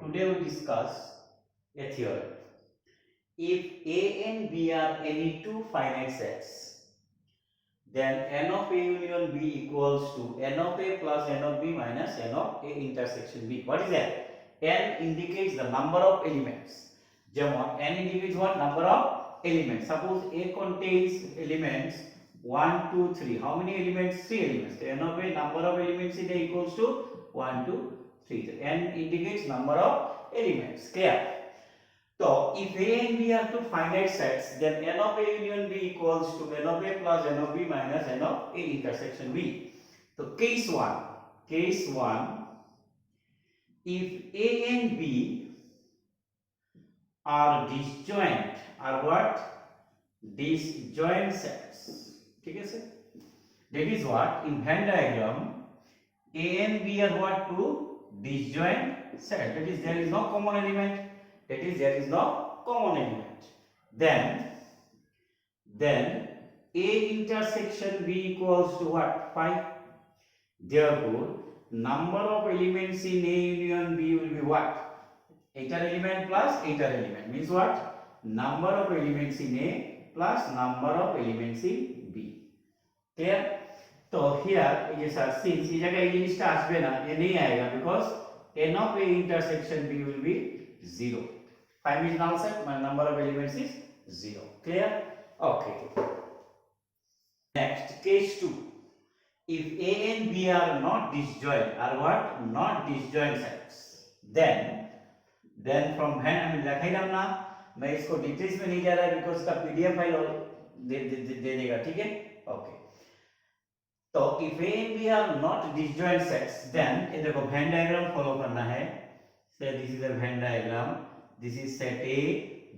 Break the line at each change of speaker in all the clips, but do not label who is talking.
today we discuss a theorem. If A and B are any two finite sets, then n of A union B equals to n of A plus n of B minus n of A intersection B. What is that? N indicates the number of elements. যেমন n indicates what? Number of elements. Suppose A contains elements 1, 2, 3. How many elements? 3 elements. The n of A, number of elements in A equals to 1, 2, 3. The n indicates number of elements. Clear? So if A and B are two finite sets, then n of A union B equals to n of A plus n of B minus n of A intersection B. So case 1, if A and B are disjoint, are what? Disjoint sets. ठीक है sir? That is what in Venn diagram A and B are what? Two disjoint sets. That is there is no common element. That is there is no common element. Then A intersection B equals to what? 5. Therefore, number of elements in A union B will be what? Ether element plus ether element means what? Number of elements in A plus number of elements in B. Clear? तो here ये sir since इस जगह ये जिनिसटा आसबे ना ये नहीं आएगा because n of A intersection B will be 0. 5 is null set, my number of elements is 0. Clear? Okay. Next, case 2. If A and B are not disjoint, are what? Not disjoint sets. Then from hand I mean लिखाइलाम ना, मैं इसको details में नहीं जा रहा because इसका PDF file दे देगा, ठीक है? Okay. तो if A and B are not disjoint sets, then ये देखो Venn diagram follow करना है. Say this is a Venn diagram. This is set A,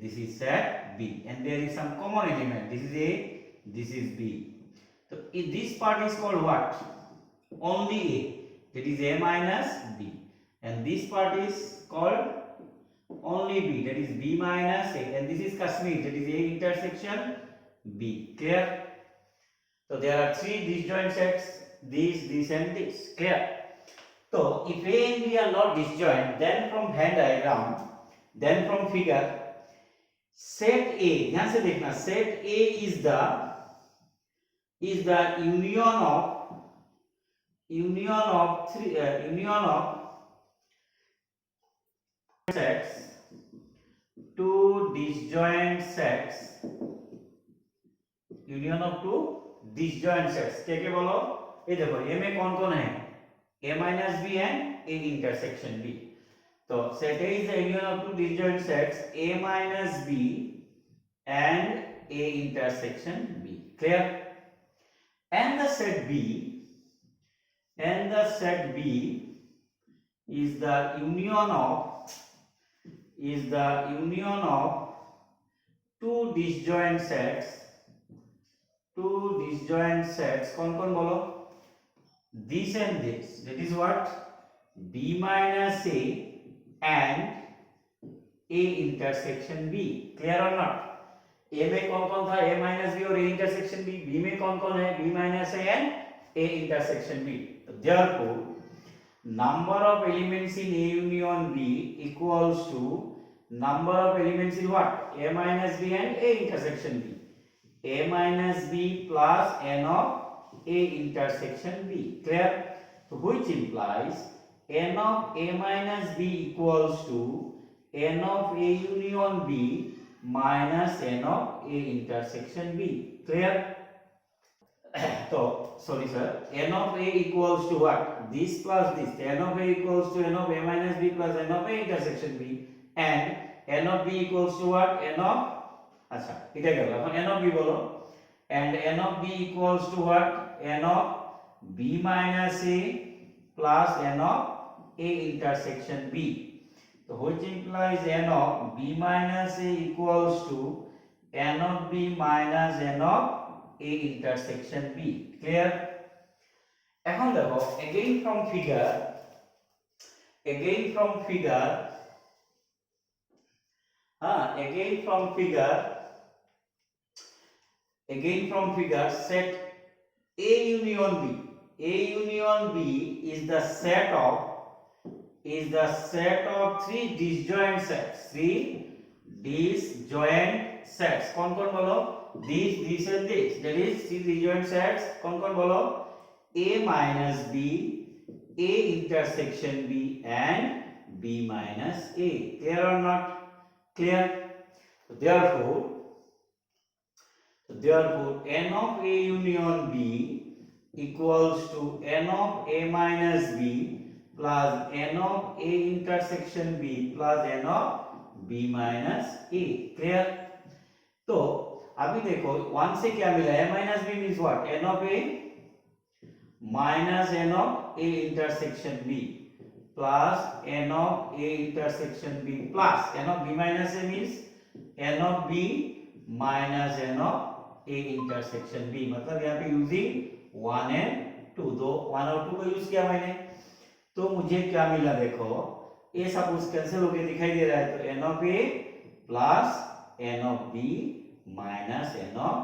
this is set B, and there is some common element. This is A, this is B. So this part is called what? Only A. That is A minus B, and this part is called only B. That is B minus A, and this is Kashmir. That is A intersection B. Clear? So there are three disjoint sets. This, and this. Clear? So if A and B are not disjoint, then from Venn diagram. Then from figure, set A, ध्यान से देखना, set A is the union of sets, two disjoint sets, union of two disjoint sets. क्या क्या बोलो? ये देखो A में कौन कौन है? A minus B and A intersection B. So set A is the union of two disjoint sets A minus B and A intersection B. Clear? And the set B is the union of two disjoint sets. कौन कौन बोलो? This and this. That is what? B minus A and A intersection B. Clear or not? A में कौन कौन था? A minus B और A intersection B. B में कौन कौन है? B minus A and A intersection B. Therefore, number of elements in A union B equals to number of elements in what? A minus B and A intersection B. A minus B plus n of A intersection B. Clear? So which implies n of A minus B equals to n of A union B minus n of A intersection B. Clear? So, sorry sir, n of A equals to what? This plus this. n of A equals to n of A minus B plus n of A intersection B, and n of B equals to what? n of, अच्छा इधर कर लो, अपन n of B बोलो, and n of B equals to what? n of B minus A plus n of A intersection B. So which implies n of B minus A equals to n of B minus n of A intersection B. Clear? এখন দেখো again from figure set A union B. A union B is the set of is the set of three disjoint sets. Three disjoint sets. कौन कौन बोलो? This and this. That is three disjoint sets. कौन कौन बोलो? A minus B, A intersection B, and B minus A. Clear or not? Clear. So therefore, n of A union B equals to n of A minus B plus n of A intersection B plus n of B minus A. Clear? तो अभी देखो 1 से क्या मिला? A minus B means what? n of A minus n of A intersection B plus n of A intersection B plus n of B minus A means n of B minus n of A intersection B. मतलब यहाँ पे using 1 and 2, दो 1 और 2 का use किया मैंने, तो मुझे क्या मिला? देखो ए सपोज कैंसिल होके दिखाई दे रहा है, तो n of A plus n of B minus n of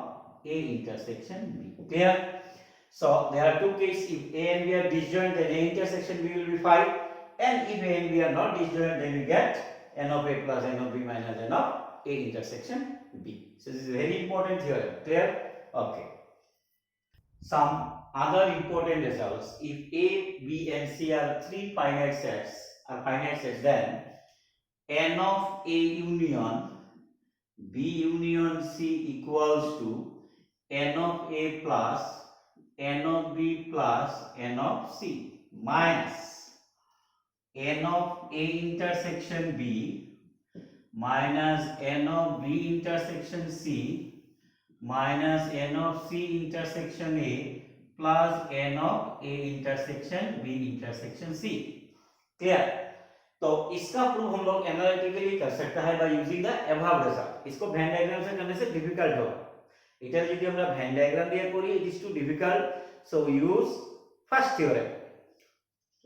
A intersection B. Clear? So there are two cases. If A and B are disjoint, then A intersection B will be 5, and if A and B are not disjoint, then we get n of A plus n of B minus n of A intersection B. So this is very important theorem. Clear? Okay. Some other important results. If A, B, and C are three finite sets, then n of A union B union C equals to n of A plus n of B plus n of C minus n of A intersection B minus n of B intersection C minus n of C intersection A plus n of A intersection B intersection C. Clear? तो इसका proof हम लोग analytically कर सकते हैं by using the above result. इसको Venn diagram से करने से डिफिकल्ट होगा. এটা যদি আমরা ভেন ডায়াগ্রাম দিয়ে করি, it is too difficult, so we use first theorem.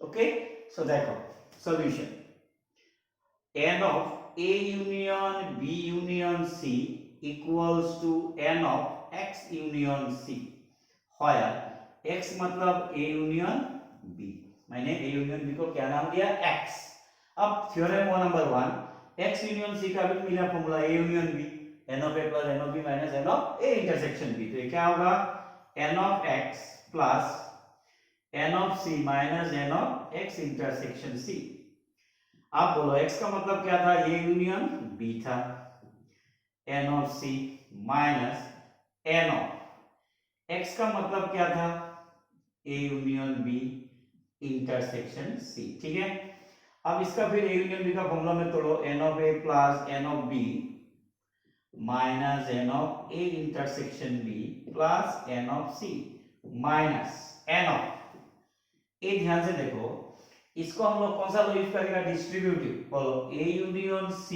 Okay, so দেখো solution. n of A union B union C equals to n of x union C, where x मतलब A union B. मैंने A union B को क्या नाम दिया? x. अब theorem number 1, x union C का भी मिला formula A union B, n of A plus n of B minus n of A intersection B. तो ये क्या होगा? n of x plus n of C minus n of x intersection C. आप बोलो x का मतलब क्या था? A union B था, n of C minus n of x का मतलब क्या था? A union B intersection C. ठीक है, अब इसका फिर A union B का फॉर्मूला में तोड़ो, n of A plus n of B minus n of A intersection B plus n of C minus n of A. ध्यान से देखो, इसको हम लोग कौन सा लो यूज करेगा? डिस्ट्रीब्यूटिव. बोलो A union C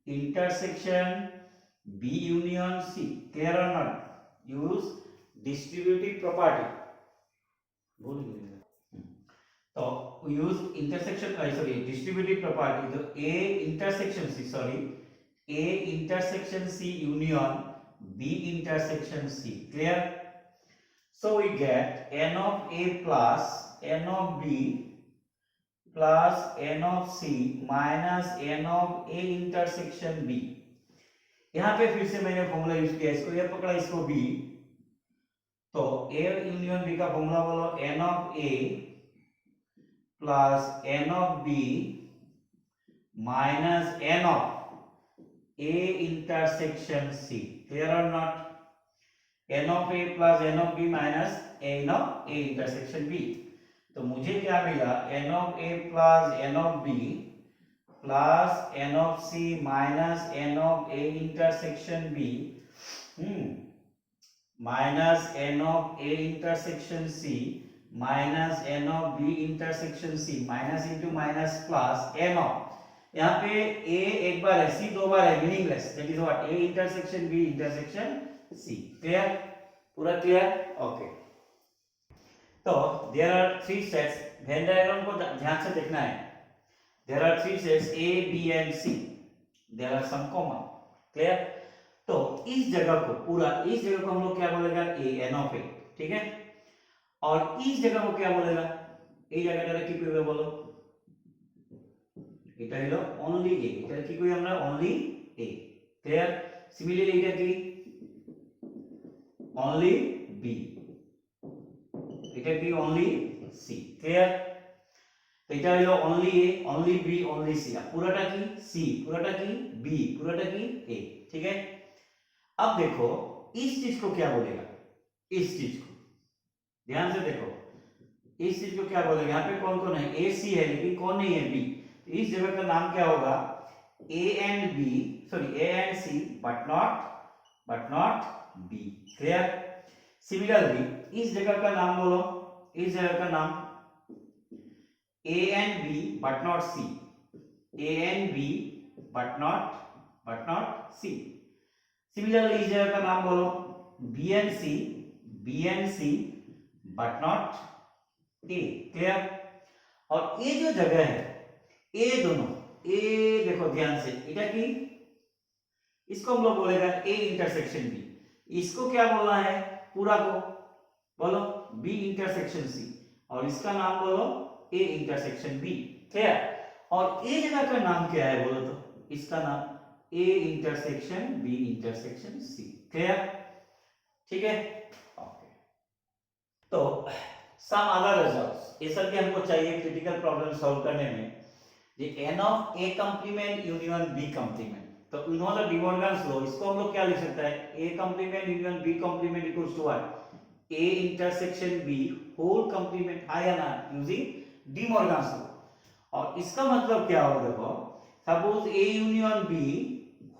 intersection B union C. Clear or not? Use distributive property. भूल गए तो use intersection distributive property. तो A intersection C union B intersection C. Clear? So we get n of A plus n of B plus n of C minus n of A intersection B. यहाँ पे फिर से मैंने formula use किया, इसको ये पकड़ा, इसको B, तो A यूनियन B का फॉर्मूला बोलो n of A plus n of B minus n of A intersection C. Clear or not? n of A plus n of B minus n of A intersection B. तो मुझे क्या मिला? n of A plus n of B plus n of C minus n of A intersection B minus n of A intersection C minus n of B intersection C, minus into minus plus n of, यहाँ पे A एक बार है, C दो बार है, meaningless. That is what? A intersection B intersection C. Clear? पूरा क्लियर? Okay. तो there are three sets. Venn diagram को ध्यान से देखना है. There are three sets A, B and C. There are some common. Clear? तो इस जगह को इस जगह को हम लोग क्या बोलेगा? A, n of A. ठीक है, और इस जगह को क्या बोलेगा? ए जगह डायरेक्ट की पे बोलो এটা হলো অনলি এ, এটা কি কই আমরা অনলি এ, ক্লিয়ার। সিমিলারলি এটা কি অনলি বি, এটা কি অনলি সি, ক্লিয়ার। তো এটা হলো অনলি ए, অনলি बी, অনলি सी, पूराटा की सी, पूराटा की बी, पूराटा की ए, ठीक है। अब देखो इस चीज को क्या बोलेगा, इस चीज को ध्यान से देखो, इस चीज को क्या बोलेगा, यहाँ पे कौन कौन है, ए सी है लेकिन कौन नहीं है, बी। इस जगह का नाम क्या होगा, A and B, sorry A and C but not B, clear. Similarly इस जगह का नाम बोलो, इस जगह का नाम A and B but not C, A and B but not C. Similarly इस जगह का नाम बोलो B and C but not A, clear. और ये जो जगह है ये दोनों, ये देखो ध्यान से, इधर की इसको हम लोग बोलेगा A इंटरसेक्शन B, इसको क्या बोलना है पूरा को बोलो B इंटरसेक्शन C, और इसका नाम बोलो A इंटरसेक्शन B, क्लियर। और ए जगह का नाम क्या है बोलो तो, इसका नाम A intersection B intersection C, clear, ठीक है, ओके। तो सम अदर रिजल्ट्स, ये सब भी हमको चाहिए क्रिटिकल प्रॉब्लम सॉल्व करने में, ये n of A complement union B complement. तो you know the De Morgan's law, इसको हम लोग क्या लिख सकते हैं, A complement union B complement equals to what, A intersection B whole complement, हाई या ना, यूजिंग डी मॉर्गन्स लॉ। और इसका मतलब क्या होगा देखो, suppose A union B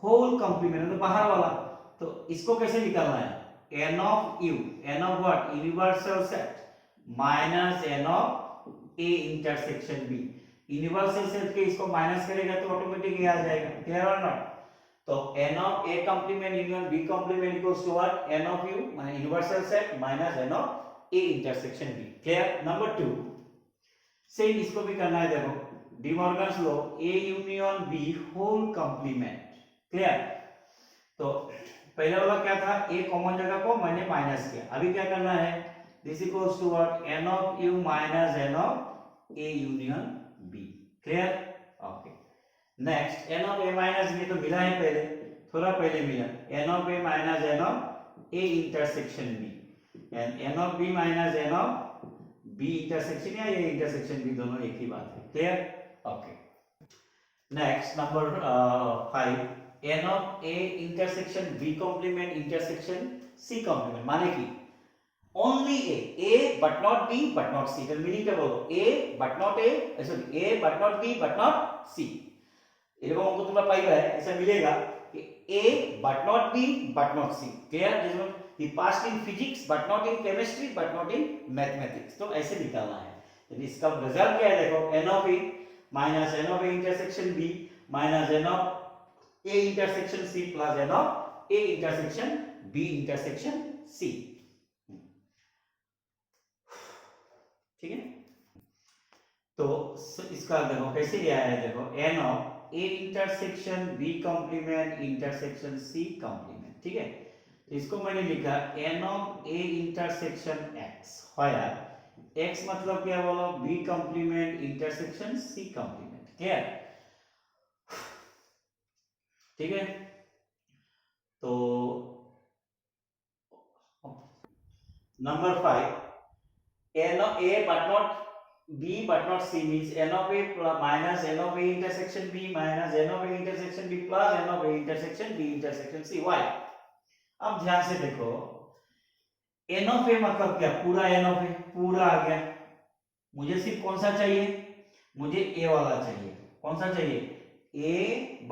whole complement तो बाहर वाला, तो इसको कैसे निकालना है, N of U, N of what, universal set minus N of A intersection B. Universal set के इसको माइनस करेगा तो ऑटोमेटिक ये आ जाएगा, क्लियर और नॉट। तो N of A complement union B complement equals to what, N of U minus universal set minus N of A intersection B, clear. Number 2 same इसको भी करना है, देखो De Morgan's law, A union B whole complement, clear. तो पहले वाला क्या था, ए कॉमन जगह को मैंने माइनस किया, अभी क्या करना है, this equals to what, N of U minus N of A union B, clear, okay. Next n of A minus B तो मिला है पहले, थोड़ा पहले मिला, n of A minus N of A intersection B, and n of B minus N of B intersection या ये intersection भी दोनों एक ही बात है, clear, okay. Next number 5, n of A intersection B complement intersection C complement, माने कि only A but not B but not C, तो मीनिंग क्या बोलो, A but not A, sorry A but not B but not C, এরকম অঙ্ক তোমরা পাইবা, ऐसा मिलेगा कि a but not b but not c, clear. जैसे he passed in physics but not in chemistry but not in mathematics, तो ऐसे निकालना है। तो इसका रिजल्ट क्या है देखो, n of a minus n of a intersection b minus n of a intersection c plus n of a intersection b intersection c, ठीक है। तो इसका देखो कैसे लिया है, देखो n of a intersection b complement intersection c complement, ठीक है। तो इसको मैंने लिखा n of a intersection x, where x मतलब क्या बोलो, b complement intersection c complement, clear, ठीक है। तो number 5, n of a but not b but not c means n of a minus n of a intersection b minus n of a intersection b plus n of a intersection b intersection c, why। अब ध्यान से देखो, n of a मतलब क्या, पूरा n of a पूरा आ गया, मुझे सिर्फ कौन सा चाहिए, मुझे a वाला चाहिए, कौन सा चाहिए, a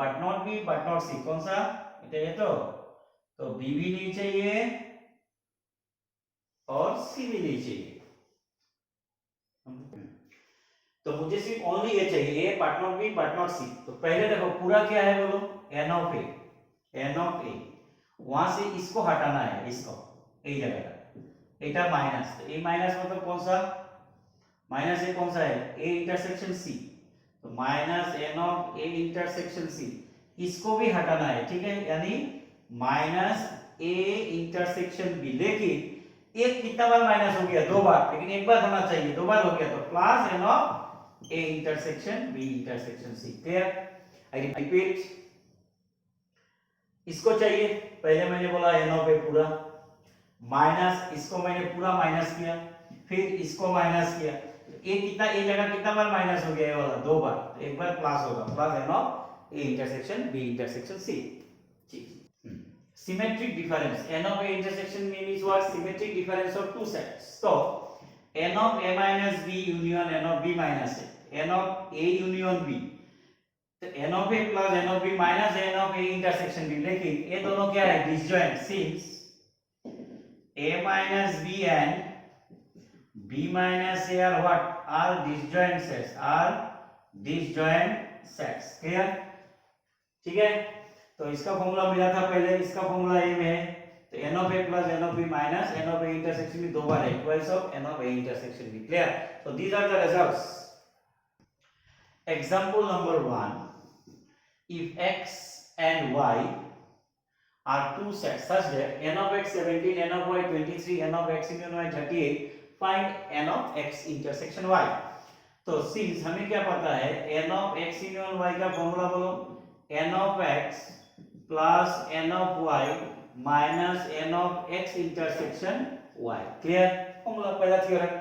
but not b but not c, कौन सा, ये तो b भी नहीं चाहिए और c भी नहीं चाहिए, तो मुझे सिर्फ ओनली ये चाहिए, a but not b but not c। तो पहले देखो पूरा क्या है बोलो, n of a, वहां से इसको हटाना है, इसको ए जगह का, एटा माइनस, तो ए माइनस मतलब कौन सा, माइनस ए कौन सा है, ए इंटरसेक्शन सी, तो minus N of A intersection C, इसको भी हटाना है, ठीक है, यानी माइनस ए इंटरसेक्शन बी, लेकिन एक कितना बार माइनस हो गया, 2 बार, लेकिन एक बार होना चाहिए, 2 बार हो गया, तो plus n of A intersection B intersection C. Clear? I repeat. इसको चाहिए, पहले मैंने बोला n ऑफ a पूरा माइनस, इसको मैंने पूरा माइनस किया, फिर इसको माइनस किया, ये कितना, ये जगह कितना बार माइनस हो गया, ये वाला 2 बार, तो एक बार प्लस होगा, plus n of a intersection b intersection c. Symmetric difference, n of a intersection means what? Symmetric difference of two sets. So n of a minus b union n of b minus a, n of a union b, तो n of a plus n of b minus n of a intersection b, लेकिन ये दोनों क्या है? Disjoint. Since a minus b and b minus a are what? Are disjoint sets. Are disjoint sets. Clear? ठीक है, तो इसका formula मिला था पहले, इसका फॉर्मूला ये में है, तो n of a plus n of b minus n of a intersection b दो बार है, equals of n of a intersection b. Clear? So these are the results. Example number 1. If x and y are two sets such that n of x 17, n of y 23, n of x union y 38, find n of x intersection y. तो since हमें क्या पता है, n of x union y का formula बोलो, n of x plus n of y minus n of x intersection y. Clear? Formula पहला theorem.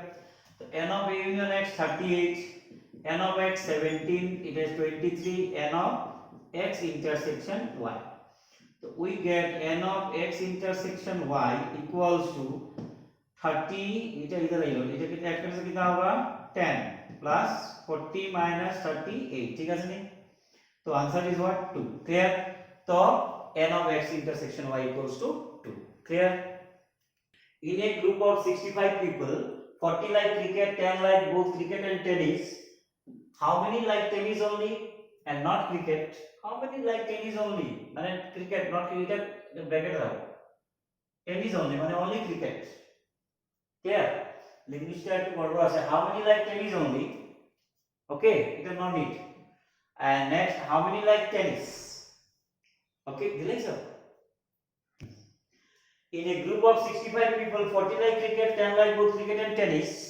तो n of a union x 38, n of x 17, it is 23, n of x intersection y. So we get n of x intersection y equals to 30, इधर इधर ले लो, इधर कितना add करने से कितना होगा 10 plus 40 minus 38, ठीक है नहीं? तो आंसर इज व्हाट 2. क्लियर? तो n of x intersection y equals to 2. Clear? In a group of 65 people, 40 like cricket, 10 like both cricket and tennis. How many like tennis only and not cricket? How many like tennis only? माने cricket not cricket bracket रहो. Tennis only माने only cricket. Clear? लेकिन इस type के word है. How many like tennis only? Okay, it is no need. And next, how many like tennis? Okay, दिले सब. In a group of 65 people, 40 like cricket, 10 like both cricket and tennis.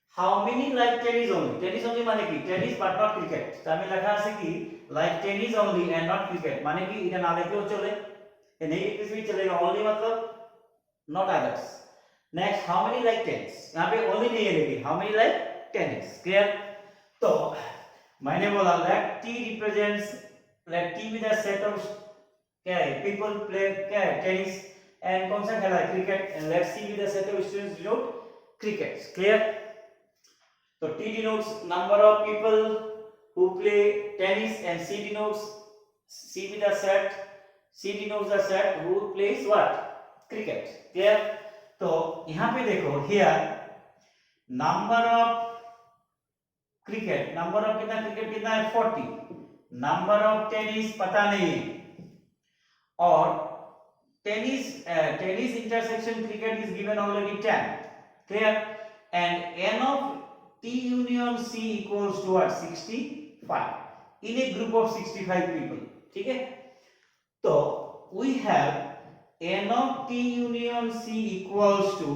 How many like tennis only? Tennis only माने कि tennis but not cricket. तो हमें लगा से कि like tennis only and not cricket माने कि इधर ना लेके वो चले, ये नहीं किस भी चलेगा. only मतलब not others. Next, how many like tennis? यहाँ पे only नहीं है लेकिन how many like tennis? Clear? तो मैंने बोला let T represents, let T be the set of क्या है people play क्या है tennis and कौन सा खेला है cricket, and let C be the set of students denote cricket. Clear? So T denotes number of people who play tennis and C denotes C denotes the set who plays what? Cricket. Clear? तो यहाँ पे देखो here number of cricket, number of कितना cricket कितना है 40, number of tennis पता नहीं है, और tennis intersection cricket is given already 10. Clear? And n of T union C equals to what? 65 in a group of 65 people. ठीक है? तो we have n of T union C equals to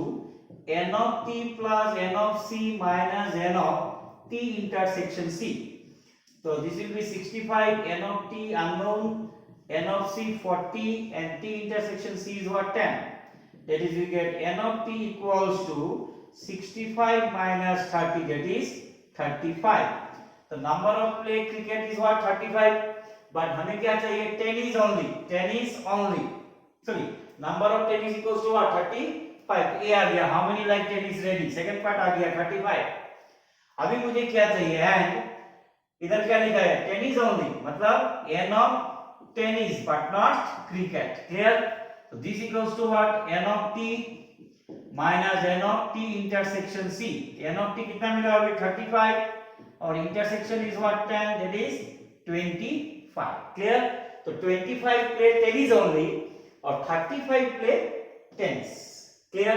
n of T plus n of C minus n of T intersection C. So this will be 65, n of T unknown, n of C 40, and T intersection C is what? 10. That is, we get n of T equals to 65 minus 30, that is 35. The number of play cricket is what? 35. But हमें क्या चाहिए? Tennis only. Sorry, number of tennis equals to what? 35. ये आ गया. How many like tennis ready? Second part आ गया 35. अभी मुझे क्या चाहिए? And इधर क्या लिखा है? Tennis only. मतलब n of tennis but not cricket. Clear? So this equals to what? N of T minus n of T intersection C. n of T कितना मिला अभी 35, और intersection is what? 10, that is 25. Clear? तो 25 play tennis only और 35 play tennis. Clear?